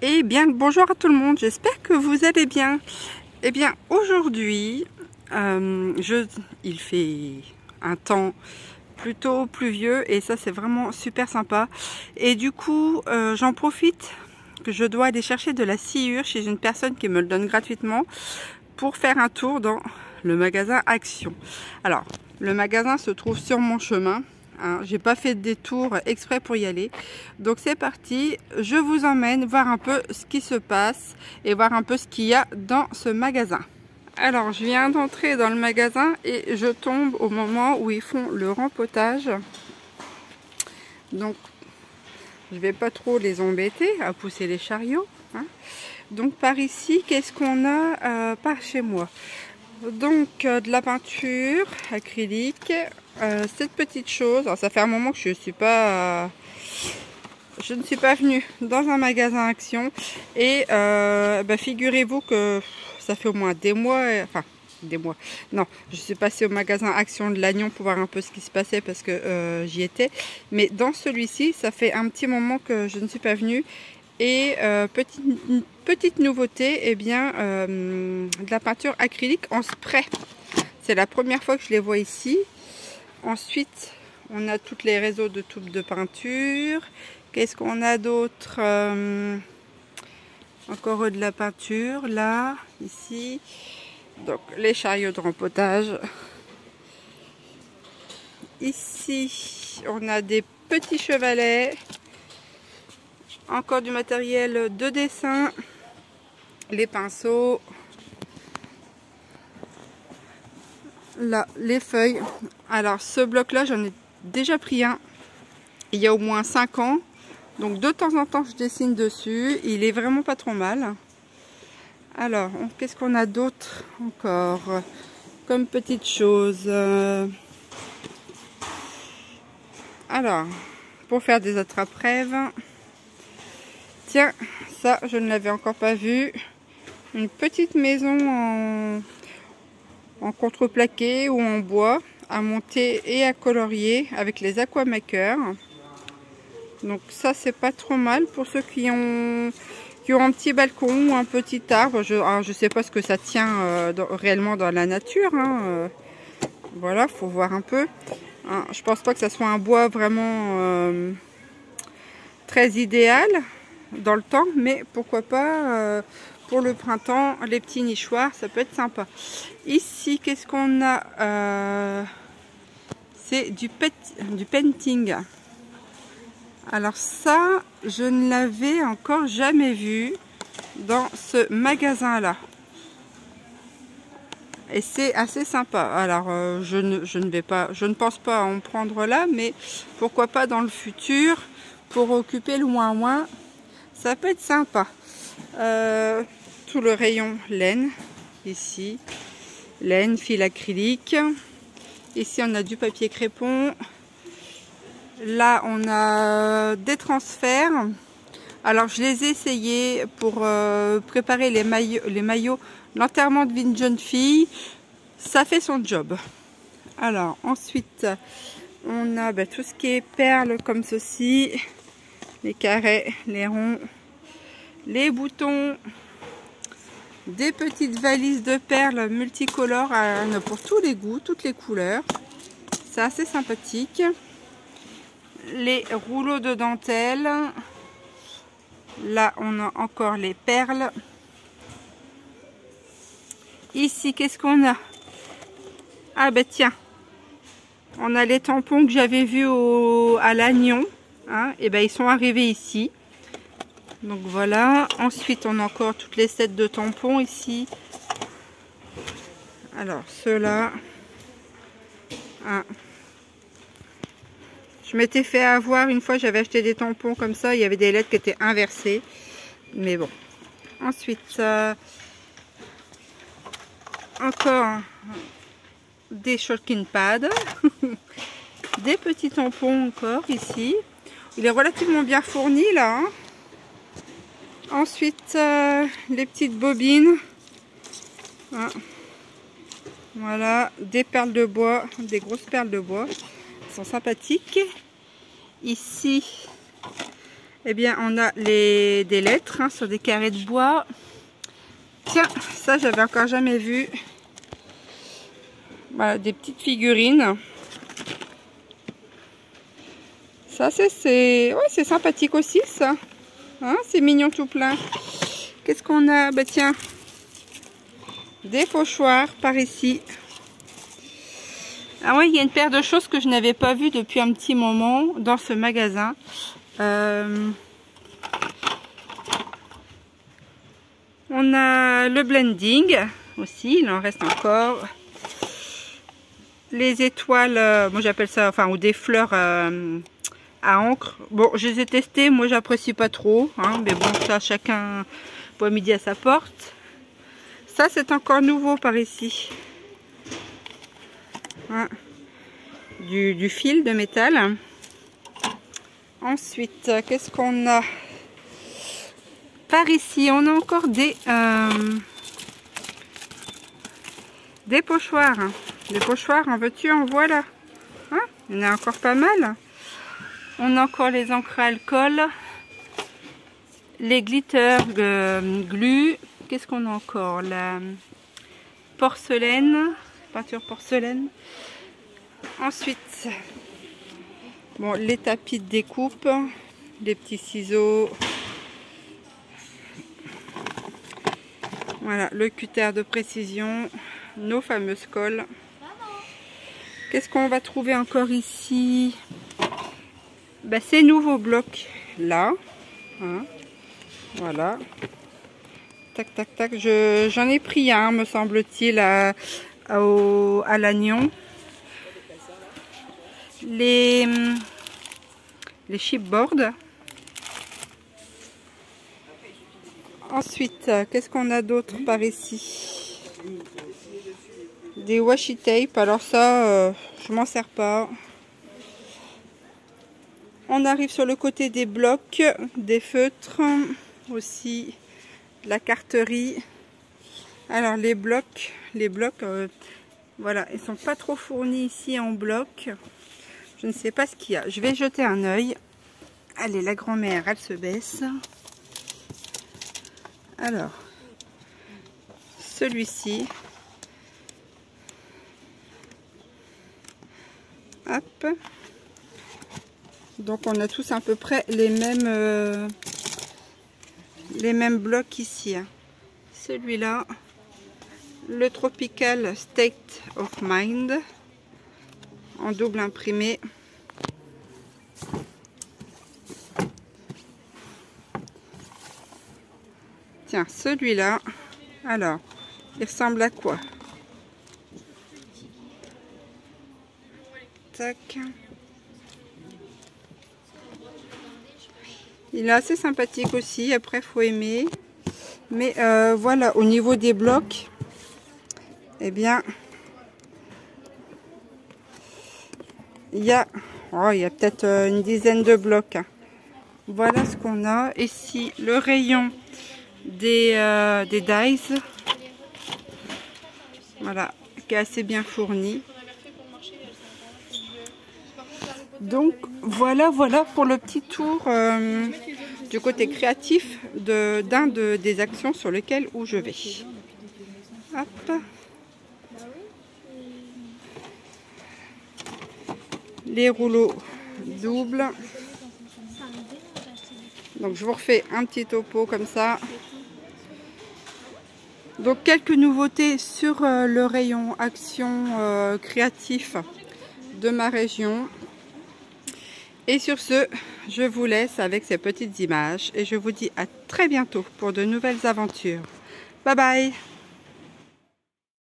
Eh bien, bonjour à tout le monde, j'espère que vous allez bien. Eh bien, aujourd'hui, il fait un temps plutôt pluvieux et ça c'est vraiment super sympa. Et du coup, j'en profite que je dois aller chercher de la sciure chez une personne qui me le donne gratuitement pour faire un tour dans le magasin Action. Alors, le magasin se trouve sur mon chemin. Hein, j'ai pas fait de détour exprès pour y aller. Donc c'est parti, je vous emmène voir un peu ce qui se passe et voir un peu ce qu'il y a dans ce magasin. Alors je viens d'entrer dans le magasin et je tombe au moment où ils font le rempotage. Donc je vais pas trop les embêter à pousser les chariots. Hein. Donc par ici, qu'est-ce qu'on a par chez moi? Donc de la peinture acrylique, cette petite chose. Alors, ça fait un moment que je ne suis pas venue dans un magasin Action et figurez-vous que ça fait au moins des mois, non, je suis passée au magasin Action de Lannion pour voir un peu ce qui se passait parce que j'y étais, mais dans celui-ci ça fait un petit moment que je ne suis pas venue. Et petite nouveauté, eh bien, de la peinture acrylique en spray. C'est la première fois que je les vois ici. Ensuite, on a tous les réseaux de tubes de peinture. Qu'est-ce qu'on a d'autre? Encore de la peinture, là, ici. Donc, les chariots de rempotage. Ici, on a des petits chevalets. Encore du matériel de dessin, les pinceaux, là les feuilles. Alors ce bloc là j'en ai déjà pris un il y a au moins 5 ans, donc de temps en temps je dessine dessus, il est vraiment pas trop mal. Alors qu'est-ce qu'on a d'autre encore comme petite chose? Alors pour faire des attrape-rêves. Tiens, ça, je ne l'avais encore pas vu. Une petite maison en contreplaqué ou en bois à monter et à colorier avec les aquamakers. Donc ça, c'est pas trop mal pour ceux qui ont un petit balcon ou un petit arbre. Je sais pas ce que ça tient réellement dans la nature. Hein. Voilà, faut voir un peu. Hein, je pense pas que ça soit un bois vraiment très idéal dans le temps, mais pourquoi pas pour le printemps, les petits nichoirs, ça peut être sympa. Ici, qu'est-ce qu'on a? C'est du painting. Alors ça, je ne l'avais encore jamais vu dans ce magasin-là. Et c'est assez sympa. Alors, je ne pense pas en prendre là, mais pourquoi pas dans le futur, pour occuper le moins. Ça peut être sympa. Tout le rayon laine, ici. Laine, fil acrylique. Ici, on a du papier crépon. Là, on a des transferts. Alors, je les ai essayés pour préparer les maillots. L'enterrement de vie de jeune fille. Ça fait son job. Alors, ensuite, on a tout ce qui est perles comme ceci. Les carrés, les ronds, les boutons, des petites valises de perles multicolores pour tous les goûts, toutes les couleurs. C'est assez sympathique. Les rouleaux de dentelle. Là, on a encore les perles. Ici, qu'est-ce qu'on a? Ah ben tiens, on a les tampons que j'avais vus à Lannion. Hein, et ben ils sont arrivés ici. Donc voilà. Ensuite, on a encore toutes les sets de tampons ici. Alors ceux-là. Hein. Je m'étais fait avoir une fois, j'avais acheté des tampons comme ça. Il y avait des lettres qui étaient inversées. Mais bon. Ensuite, encore des Shulking pads. Des petits tampons encore ici. Il est relativement bien fourni là. Hein. Ensuite, les petites bobines. Hein. Voilà, des perles de bois, des grosses perles de bois. Elles sont sympathiques. Ici, Eh bien, on a des lettres sur des carrés de bois. Tiens, ça, j'avais encore jamais vu. Voilà, des petites figurines. Ça, c'est ouais, sympathique aussi, ça. Hein, c'est mignon tout plein. Qu'est-ce qu'on a? Bah tiens, des pochoirs par ici. Ah ouais, il y a une paire de choses que je n'avais pas vues depuis un petit moment dans ce magasin. On a le blending aussi, il en reste encore. Les étoiles, moi j'appelle ça, enfin, ou des fleurs à encre. Bon, je les ai testées, moi j'apprécie pas trop, hein, mais bon, ça chacun voit midi à sa porte. Ça c'est encore nouveau par ici. Hein. Du fil de métal. Ensuite, qu'est-ce qu'on a par ici? On a encore des pochoirs. Des pochoirs en veux-tu, en voilà. Hein, il y en a encore pas mal. On a encore les encres à alcool. Les glitter glue. Qu'est-ce qu'on a encore? La porcelaine. Peinture porcelaine. Ensuite, bon, les tapis de découpe. Les petits ciseaux. Voilà, le cutter de précision. Nos fameuses colles. Qu'est-ce qu'on va trouver encore ici? Ben, ces nouveaux blocs là. Hein, voilà. Tac, tac, tac. J'en ai pris un, me semble-t-il, à l'Agnon. Les chipboards. Ensuite, qu'est-ce qu'on a d'autre par ici? Des washi tape. Alors ça, je m'en sers pas. On arrive sur le côté des blocs, des feutres aussi, la carterie. Alors les blocs, voilà, ils sont pas trop fournis ici en bloc. Je ne sais pas ce qu'il y a. Je vais jeter un œil. Allez, la grand-mère, elle se baisse. Alors, celui-ci. Hop. Donc on a tous à peu près les mêmes blocs ici. Celui-là, le Tropical State of Mind en double imprimé. Tiens, celui-là, alors, il ressemble à quoi? Tac. Il est assez sympathique aussi, après faut aimer. Mais voilà, au niveau des blocs, eh bien, il y a peut-être une dizaine de blocs. Voilà ce qu'on a. Ici, le rayon des dies. Voilà, qui est assez bien fourni. Donc voilà pour le petit tour du côté créatif des actions sur lesquelles je vais. Hop. Les rouleaux doubles. Donc je vous refais un petit topo comme ça. Donc quelques nouveautés sur le rayon action créatif de ma région. Et sur ce, je vous laisse avec ces petites images et je vous dis à très bientôt pour de nouvelles aventures. Bye bye!